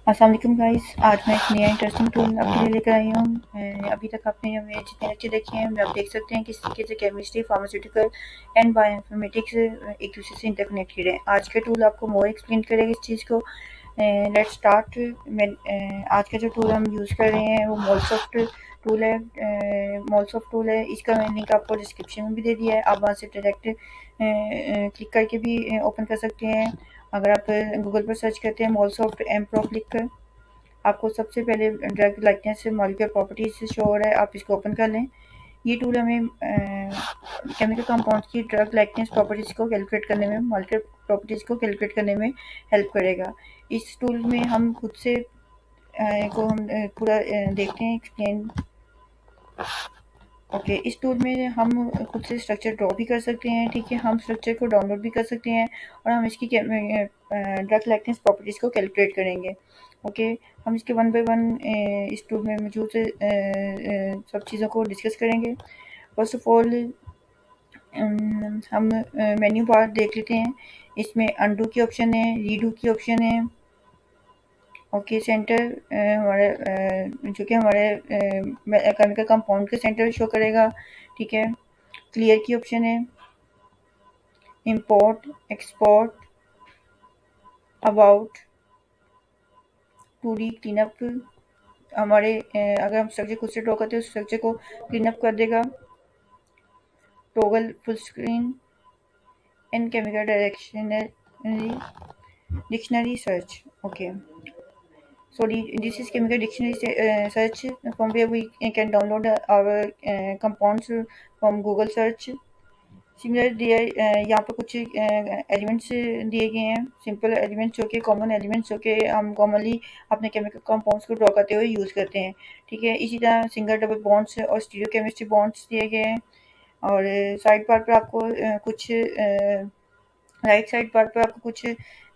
अस्सलाम वालेकुम गाइस। आज मैं एक नया इंटरेस्टिंग टूल आपके लिए लेकर आई हूँ। अभी तक आपने मेरे जितने लेक्चर देखे हैं आप देख सकते हैं किस तरीके से केमिस्ट्री, फार्मास्यूटिकल एंड बायोइन्फॉर्मेटिक्स एक दूसरे से इंटरकनेक्टेड है। आज का टूल आपको मोर एक्सप्लेन करेगा इस चीज़ को। Let's start. आज का जो टूल हम यूज़ कर रहे हैं वो मॉलसॉफ्ट टूल है। मॉलसॉफ्ट टूल है, इसका मैंने लिंक आपको डिस्क्रिप्शन में भी दे दिया है। आप वहाँ से डायरेक्ट क्लिक करके भी ओपन कर सकते हैं। अगर आप गूगल पर सर्च करते हैं मॉलसॉफ्ट एम प्रो लिख कर, आपको सबसे पहले ड्रग लाइकेंस मॉलिक्यूलर प्रॉपर्टीज से शो हो रहा है, आप इसको ओपन कर लें। ये टूल हमें केमिकल कंपाउंड्स की ड्रग लाइकेंस प्रॉपर्टीज को कैलकुलेट करने में, मॉलिक्यूलर प्रॉपर्टीज को कैलकुलेट करने में हेल्प करेगा। इस टूल में हम खुद से को हम पूरा देखते हैं एक्सप्लेन। ओके, इस टूल में हम खुद से स्ट्रक्चर ड्रॉ भी कर सकते हैं। ठीक है, हम स्ट्रक्चर को डाउनलोड भी कर सकते हैं और हम इसकी ड्रग लाइकेंस प्रॉपर्टीज को कैलकुलेट करेंगे। ओके, हम इसके वन बाय वन इस टूल में मौजूद सब चीज़ों को डिस्कस करेंगे। फर्स्ट ऑफ ऑल हम मेन्यू बार देख लेते हैं। इसमें अनडू की ऑप्शन है, रीडू की ऑप्शन है। ओके, सेंटर हमारे जो कि हमारे केमिकल कंपाउंड के सेंटर शो करेगा। ठीक है, क्लियर की ऑप्शन है, import, export, about, two D clean up. हमारे अगर हम स्ट्रक्चर खुद से ड्रॉ करते हैं उस स्ट्रक्चर को क्लीन अप कर देगा। Toggle full screen and chemical डायरेक्शनरी dictionary search. Okay, so this is chemical dictionary search from where we can download our compounds from Google search. Similar दिया यहाँ पर कुछ एलिमेंट्स दिए गए हैं, सिंपल एलिमेंट्स जो कि कॉमन एलिमेंट्स जो कि हम कॉमनली अपने केमिकल कंपाउंड्स को ड्रॉ करते हुए यूज़ करते हैं। ठीक है, इसी तरह सिंगल डबल बॉन्ड्स और स्टीरियो केमिस्ट्री बॉन्ड्स दिए गए हैं। और साइड पार्ट पर आपको कुछ राइट साइड पार्ट पर आपको कुछ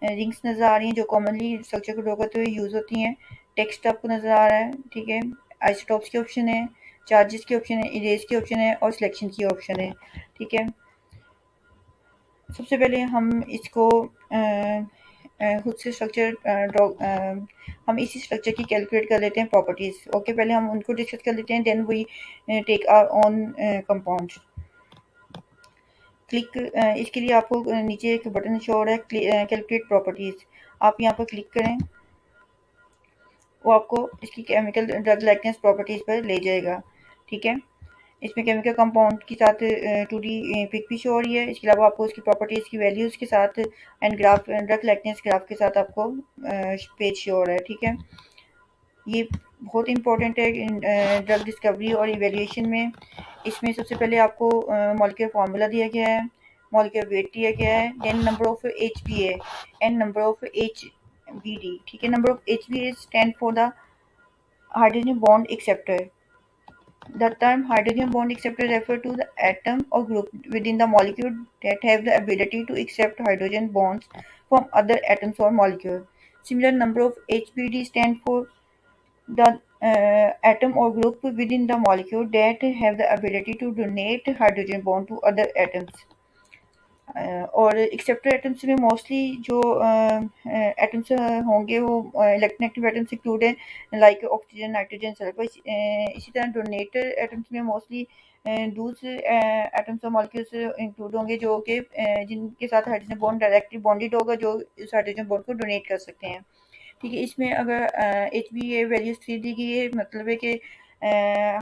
रिंग्स नज़र आ रही हैं जो कॉमनली स्ट्रक्चर को ड्रॉ करते हुए यूज़ होती हैं। टेक्स्ट आपको नज़र आ रहा है। ठीक है, आइसोटॉप्स की ऑप्शन है, चार्जेस की ऑप्शन है, इरेज की ऑप्शन है और सिलेक्शन की ऑप्शन है। ठीक है, सबसे पहले हम इसको खुद से स्ट्रक्चर ड्रॉ हम इसी स्ट्रक्चर की कैलकुलेट कर लेते हैं प्रॉपर्टीज। ओके, पहले हम उनको डिस्कस कर लेते हैं, then we take our on compound. Click इसके लिए आपको नीचे एक बटन शो हो रहा है कैलकुलेट प्रॉपर्टीज, आप यहाँ पर क्लिक करें, वो आपको इसकी केमिकल ड्रग लाइकेंस प्रॉपर्टीज पर ले जाएगा। ठीक है, इसमें केमिकल कंपाउंड के साथ 2D पिक भी शो हो रही है। इसके अलावा आपको उसकी प्रॉपर्टीज़ की वैल्यूज़ के साथ and graph drug lichens graph के साथ आपको पेज शो हो रहा है। ठीक है, ये बहुत इंपॉर्टेंट है ड्रग डिस्कवरी और इवेल्यूएशन में। इसमें सबसे पहले आपको मॉलिक्यूलर फार्मूला दिया गया है, मॉलिक्यूलर वेट दिया गया है, then number of HPA and number of HBD। ठीक है, number of HBA stand for the hydrogen bond acceptor. The term hydrogen bond acceptor refers to the atom or group within the molecule that have the ability to accept hydrogen bonds from other atoms or molecules. Similar number of HBD stand for the atom or group within the molecule that have the ability to donate hydrogen bond to other atoms. और acceptor atoms में mostly जो atoms होंगे वो electronegative atoms include हैं, like oxygen, nitrogen, sulphur. इसी तरह donator atoms में mostly दूसरे एटम्स और मॉलिक्यूल्स इंक्लूड होंगे जो कि जिनके साथ हाइड्रोजन बॉन्ड डायरेक्टली बॉन्डेड होगा, जो इस हाइड्रोजन बॉन्ड को डोनेट कर सकते हैं। ठीक है, इसमें अगर HBA वैल्यूज 3 दी गई है, मतलब है कि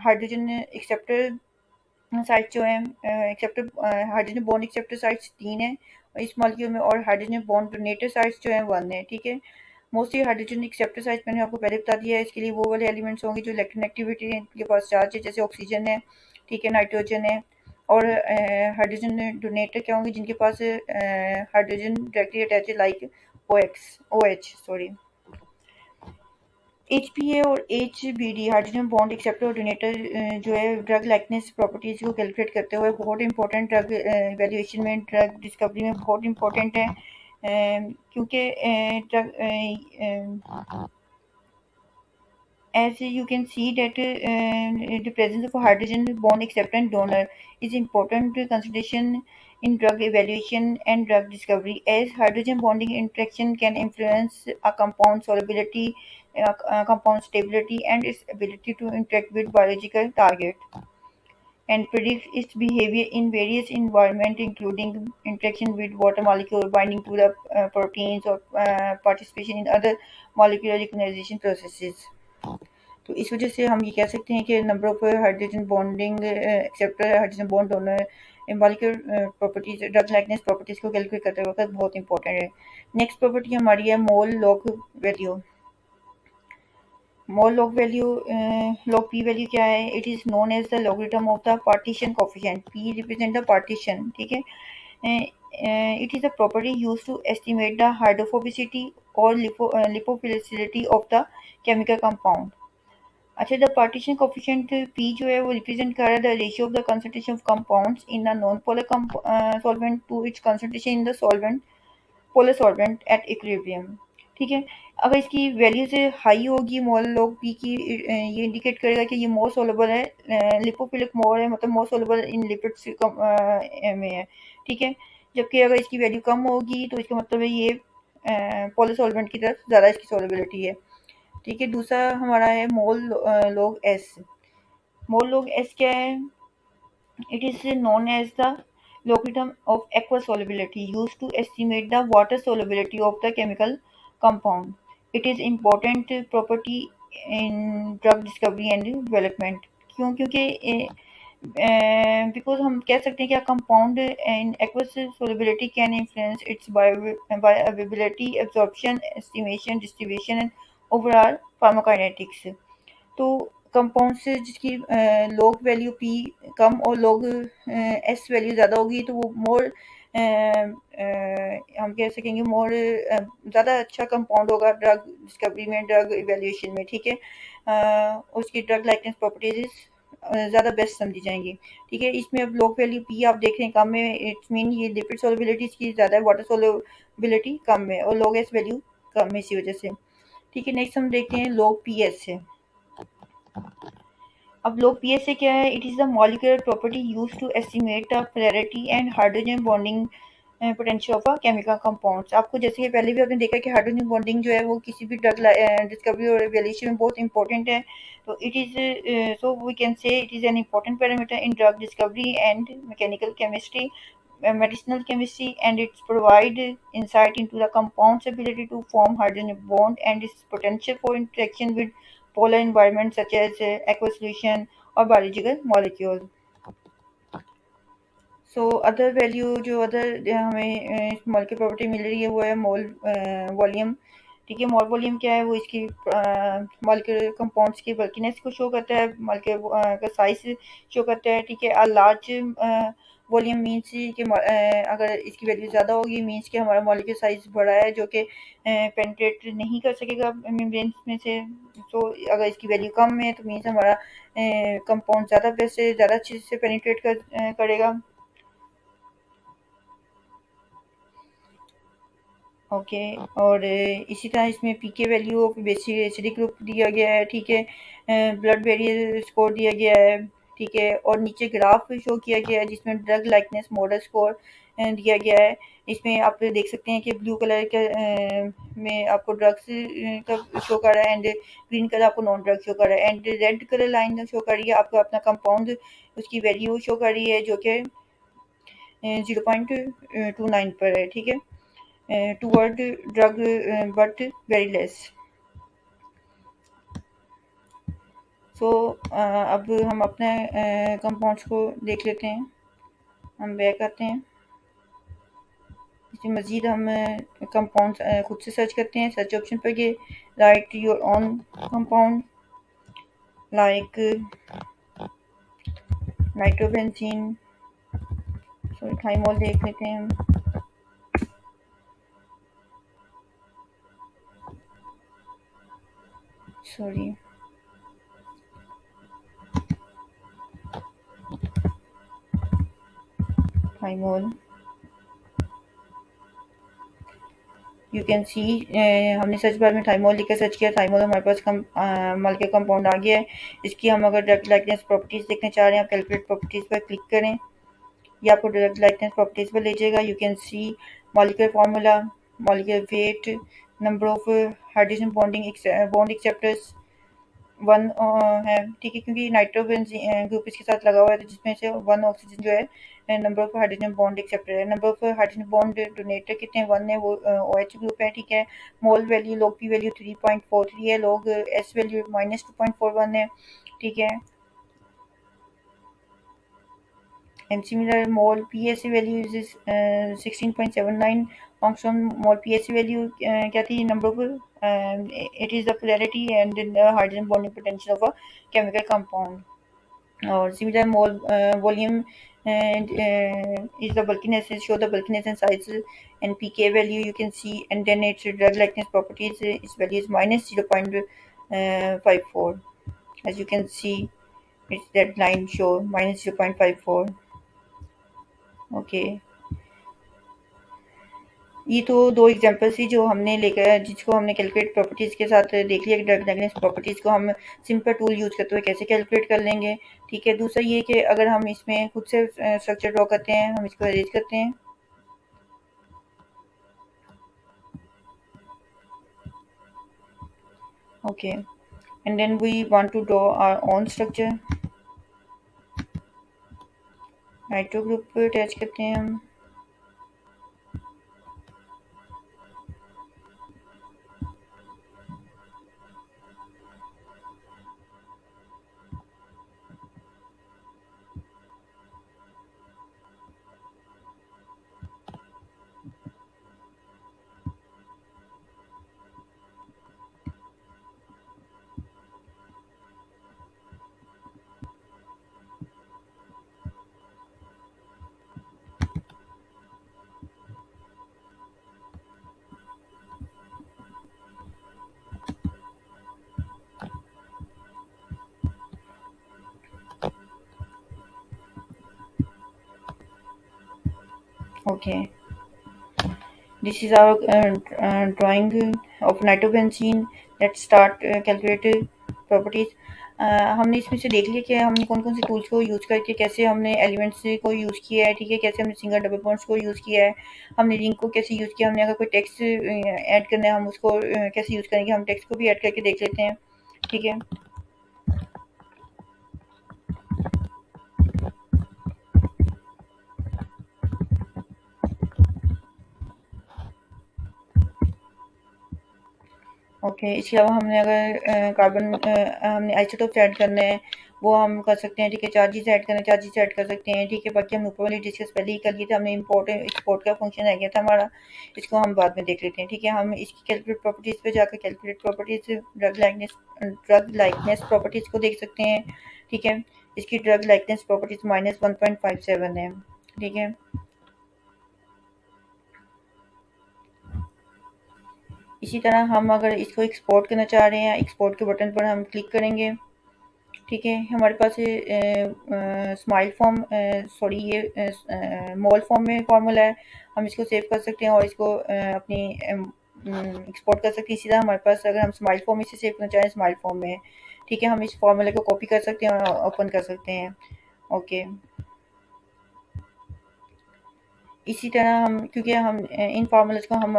हाइड्रोजन एक्सेप्टर साइट जो है acceptor hydrogen bond acceptor sites 3 है इस मॉलिक्यूल में, और हाइड्रोजन बॉन्ड डोनेटर साइट्स जो है 1 है। ठीक है, मोस्टली हाइड्रोजन एक्सेप्टर साइट्स मैंने आपको पहले बता दिया है। इसके लिए वो वाले एलिमेंट्स होंगे जो इलेक्ट्रोनेगेटिविटी के पास चार्ज है, जैसे ऑक्सीजन है, ठीक है, नाइट्रोजन है। और हाइड्रोजन डोनेटर क्या होंगे, जिनके पास हाइड्रोजन डायरेक्टली अटैच है, लाइक OH सॉरी। HPA और HBD हाइड्रोजन बॉन्ड एक्सेप्टर और डोनेटर जो है ड्रग लाइकनेस प्रॉपर्टीज को कैलकुलेट करते हुए बहुत इंपॉर्टेंट ड्रग वैल्यूएशन में, ड्रग डिस्कवरी में बहुत इंपॉर्टेंट है। क्योंकि drug as you can see that the presence of a hydrogen bond acceptor and donor is important consideration in drug evaluation and drug discovery, as hydrogen bonding interaction can influence a compound solubility, compound stability, and its ability to interact with biological target, and predict its behavior in various environments, including interaction with water molecule, binding to the proteins, or participation in other molecular recognition processes. तो इस वजह से हम ये कह सकते हैं कि number of hydrogen bonding acceptor hydrogen bond donor molecular properties drug likeness properties को कैलकुलेट करते वक्त बहुत इंपॉर्टेंट है। नेक्स्ट प्रॉपर्टी हमारी है mol log value. Mol log value log P value क्या है? It is known as the logarithm of the partition coefficient. P represent the partition, ठीक है। It is a property use to estimate the hydrophobicity और lipophilicity of the chemical compound. अच्छा, the partition coefficient P जो है वो represent कर रहा है the ratio of the concentration of compounds in a non polar solvent to its concentration in the solvent polar solvent at equilibrium, ठीक है। अगर इसकी वैल्यू से हाई होगी मोल लॉग पी की, ये इंडिकेट करेगा कि ये मोर सोलेबल है, लिपोफिलिक मोर है, मतलब मोर सोलेबल इन लिपिड्स में है, ठीक है। जबकि अगर इसकी वैल्यू कम होगी तो इसका मतलब है ये पोलर सॉल्वेंट की तरफ ज़्यादा इसकी सोलेबिलिटी है, ठीक है। दूसरा हमारा है mol log S. Mol log S क्या है? It is known as the logarithm of aqueous solubility used to estimate the water solubility of the chemical compound. It is important property in drug discovery and development. क्यों? क्योंकि because हम कह सकते हैं कि a compound in aqueous solubility can influence its bioavailability, absorption, estimation, distribution and overall pharmacokinetics. तो compound से जिसकी लॉग वैल्यू पी कम और लॉग एस वैल्यू ज़्यादा होगी तो वो मोर हम कह सकेंगे मोर ज़्यादा अच्छा कंपाउंड होगा ड्रग डिस्कवरी में, ड्रग इवेल्युएशन में, ठीक है। उसकी ड्रग लाइकनेस प्रॉपर्टीज ज़्यादा बेस्ट समझी जाएंगी, ठीक है। इसमें अब लॉग वैल्यू पी आप देख रहे हैं कम है, इट्स मीन ये लिपिड सोलबिलिटी इसकी ज़्यादा है, वाटर सोलबिलिटी कम है, और लॉग एस वैल्यू कम है इसी वजह से, ठीक है। नेक्स्ट हम देखते हैं लॉग पी एस है। अब लोग पीएसए क्या है? It is the molecular property used to estimate the polarity and hydrogen bonding potential of a chemical compounds. आपको जैसे कि पहले भी आपने देखा कि हाइड्रोजन बॉन्डिंग जो है वो किसी भी ड्रग डिस्कवरी और एवेल्यूएशन में बहुत इंपॉर्टेंट है। तो it is so we can say it is an important parameter in drug discovery and mechanical chemistry, medicinal chemistry, and it provide insight into the compound's ability to form hydrogen bond and its potential for interaction with polar environments such as aqueous solution or biological molecules. So other value जो other हमें मोल की property मिल रही है वो है मोल volume, ठीक है। मोल volume क्या है? वो इसकी मॉलिक्यूलर कंपाउंड्स की बल्कीनेस को शो करता है, मॉलिक्यूलर का साइज शो करता है, ठीक है। अ लार्ज वॉल्यूम मीन्स कि अगर इसकी वैल्यू ज़्यादा होगी मीन्स कि हमारा मॉलिक्यूलर साइज बड़ा है जो कि पेनिट्रेट नहीं कर सकेगा मेम्ब्रेन में से। तो अगर इसकी वैल्यू कम है तो मीन्स हमारा कंपाउंड ज़्यादा बेस्ट से ज़्यादा अच्छे से पेनिट्रेट करेगा, ओके। और इसी तरह इसमें pK value of basic acidic group दिया गया है, ठीक है। ब्लड बैरियर स्कोर दिया गया है, ठीक है। और नीचे ग्राफ शो किया गया है जिसमें ड्रग लाइकनेस मॉडल स्कोर दिया गया है। इसमें आप देख सकते हैं कि ब्लू कलर के में आपको ड्रग्स का शो कर रहा है, एंड ग्रीन कलर आपको नॉन ड्रग शो कर रहा है, and red colour line show कर रही है आपको अपना कंपाउंड, उसकी वैल्यू शो कर रही है जो कि 0.29 पर है, ठीक है। toward drug but very less. सो अब हम अपने कंपाउंड्स को देख लेते हैं, हम बैक आते हैं। इसमें मज़ीद हम कंपाउंड्स खुद से सर्च करते हैं, सर्च ऑप्शन पर गए, right your own compound like nitrobenzene, sorry thymol देख लेते हैं हम। Sorry, thymol, you can see हमने सर्च बार में थाइमोल लिखकर सर्च किया, थाइमोल हमारे पास मॉलिक्यूलर कंपाउंड आ गया है। इसकी हम अगर ड्रग लाइकनेस प्रॉपर्टीज़ देखना चाह रहे हैं, आप कैलकुलेट प्रॉपर्टीज़ पर क्लिक करें, ये आपको ड्रग लाइकेंस प्रॉपर्टीज पर ले जाएगा। You can see molecular formula, molecular weight, number of hydrogen bond acceptors one है, ठीक है, क्योंकि नाइट्रोबेंजीन ग्रुप इसके साथ लगा हुआ है, तो जिसमें से वन ऑक्सीजन जो है, number of hydrogen bond acceptor है, number of hydrogen bond donator कितने हैं, वन है, वो OH ग्रुप है, ठीक है। मोल वैल्यू, लॉग पी वैल्यू 3.43 है, लॉग एस वैल्यू -2.41 है, ठीक है। And similar mole PSA value is 16.79 angstrom. Mole PSA value क्या थी, number of it is the polarity and the hydrogen bonding potential of a chemical compound. Or similar mole volume and is the bulkiness, show the bulkiness and size, and pK value you can see, and then its drug likeness properties, its value is -0.54. As you can see, it's that line show -0.54. Okay, ये तो दो examples थी जो हमने लेकर, जिसको हमने calculate properties के साथ देख लिया कि ड्रग डायग्नोस प्रॉपर्टीज को हम सिंपल टूल यूज करते हुए कैसे कैलकुलेट कर लेंगे, ठीक है। दूसरा ये कि अगर हम इसमें खुद से स्ट्रक्चर ड्रॉ करते हैं, हम इसको अरेंज करते हैं, okay, and then we want to draw our own structure. Nitro group पे अटैच करते हैं हम, okay. This is our drawing of nitrobenzene. Let's start calculate properties. हमने इसमें से देख लिया कि हमने कौन कौन से टूल्स को यूज़ करके कैसे हमने एलिमेंट्स को यूज़ किया है, ठीक है, कैसे हमने सिंगल डबल बॉन्ड्स को यूज़ किया है, हमने रिंग को कैसे यूज़ किया, हमने अगर कोई टेक्स्ट ऐड करना है हम उसको कैसे यूज़ करेंगे, हम टेक्स्ट को भी ऐड करके देख लेते हैं, ठीक है। ओके, इसके अलावा हमने अगर कार्बन हमने आइसोटोप्स ऐड करने हैं, वो हम कर सकते हैं, ठीक है। चार्जेस ऐड करना है, चार्जेस ऐड कर सकते हैं, ठीक है। बाकी हमने ऊपर वाली डिस्कस पहले ही कर लिए थे, हमने इम्पोर्ट एक्सपोर्ट का फंक्शन आ गया था हमारा, इसको हम बाद में देख लेते हैं, ठीक है। हम इसकी कैलकुलेट प्रॉपर्टीज पे जाकर calculate properties drug likeness properties को देख सकते हैं, ठीक है। इसकी ड्रग लाइकनेस प्रॉपर्टीज -1.57 है, ठीक है। इसी तरह हम अगर इसको एक्सपोर्ट करना चाह रहे हैं, एक्सपोर्ट के बटन पर हम क्लिक करेंगे, ठीक है। हमारे पास स्माइल फॉर्म, सॉरी, ये मॉल फॉर्म में फार्मूला है, हम इसको सेव कर सकते हैं और इसको अपनी एक्सपोर्ट कर सकते हैं। इसी तरह हमारे पास अगर हम स्माइल फॉर्म इसे सेव करना चाहें, स्माइल फॉर्म में, ठीक है, हम इस फार्मूले को कॉपी कर सकते हैं और ओपन कर सकते हैं, ओके। इसी तरह हम, क्योंकि हम इन फार्मूलाज को हम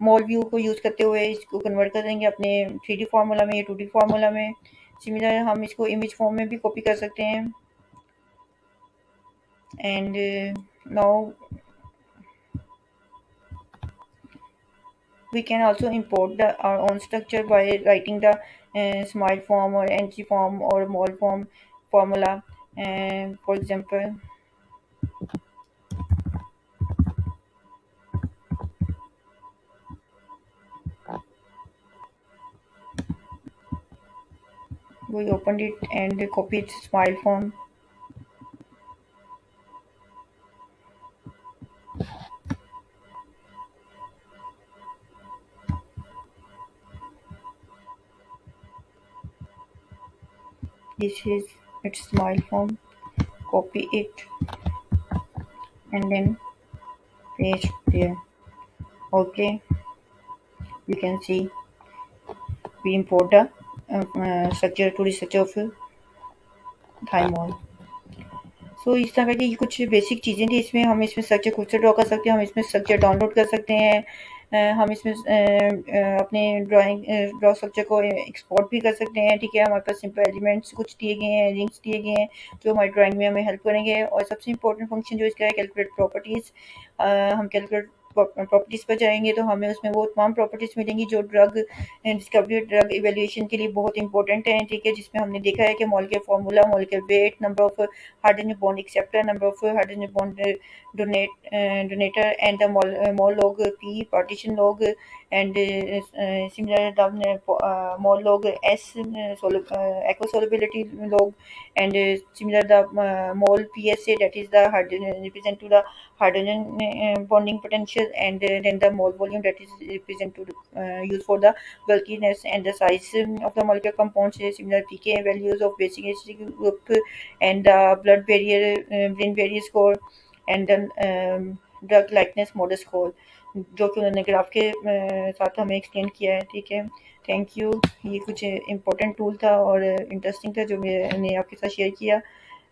मॉल व्यू को यूज़ करते हुए इसको कन्वर्ट कर देंगे अपने 3D फार्मूला में या 2D फार्मूला में। सिमिलर हम इसको इमेज फॉर्म में भी कॉपी कर सकते हैं। And now we can also import our own structure by writing the smile form or NG form or mol form formula. And for example, we opened it and copied smile form. This is its smile form. Copy it and then paste there. Okay, you can see we import the structure to the structure of thymol. सो इस तरह की कुछ basic चीज़ें थी इसमें। हम इसमें structure खुद से ड्रॉ कर सकते हैं, हम इसमें स्ट्रक्चर डाउनलोड कर सकते हैं। हम इसमें अपने ड्रॉ स्ट्रक्चर को एक्सपोर्ट भी कर सकते हैं। ठीक है, हमारे पास सिंपल एलिमेंट्स कुछ दिए गए हैं, लिंक्स दिए गए हैं जो हमारी ड्राइंग में हमें हेल्प करेंगे। और सबसे इंपॉर्टेंट फंक्शन जो इसका है कैलकुलेट प्रॉपर्टीज़। हम कैलकुलेट प्रॉपर्टीज़ पर जाएंगे तो हमें उसमें वो तमाम प्रॉपर्टीज़ मिलेंगी जो ड्रग डिस्कवरी, ड्रग इवेल्युएशन के लिए बहुत इंपॉर्टेंट है। ठीक है, जिसमें हमने देखा है कि molecular formula, molecular weight, number of hydrogen bond acceptor, number of hydrogen bond donator, and the mole log P, partition log, and similar the mole log S, aqueous solubility log, and similar the mole PSA, that is the hydrogen represent to the hydrogen bonding potential, and then the mole volume, that is represent to use for the bulkiness and the size of the molecular compounds. Similar pK values of basic acidic group, and the brain barrier score, and then drug likeness model score, जो कि उन्होंने graph के साथ हमें explain किया है। ठीक है, थैंक यू। ये कुछ इम्पोर्टेंट टूल था और इंटरेस्टिंग था जो मैंने आपके साथ शेयर किया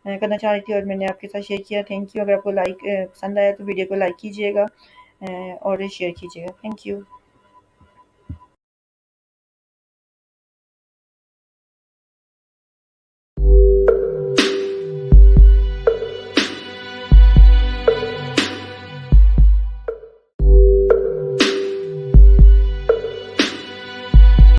करना चाह रही थी, और मैंने आपके साथ शेयर किया। Thank you. अगर आपको पसंद आया तो वीडियो को लाइक कीजिएगा और शेयर कीजिएगा। Thank you.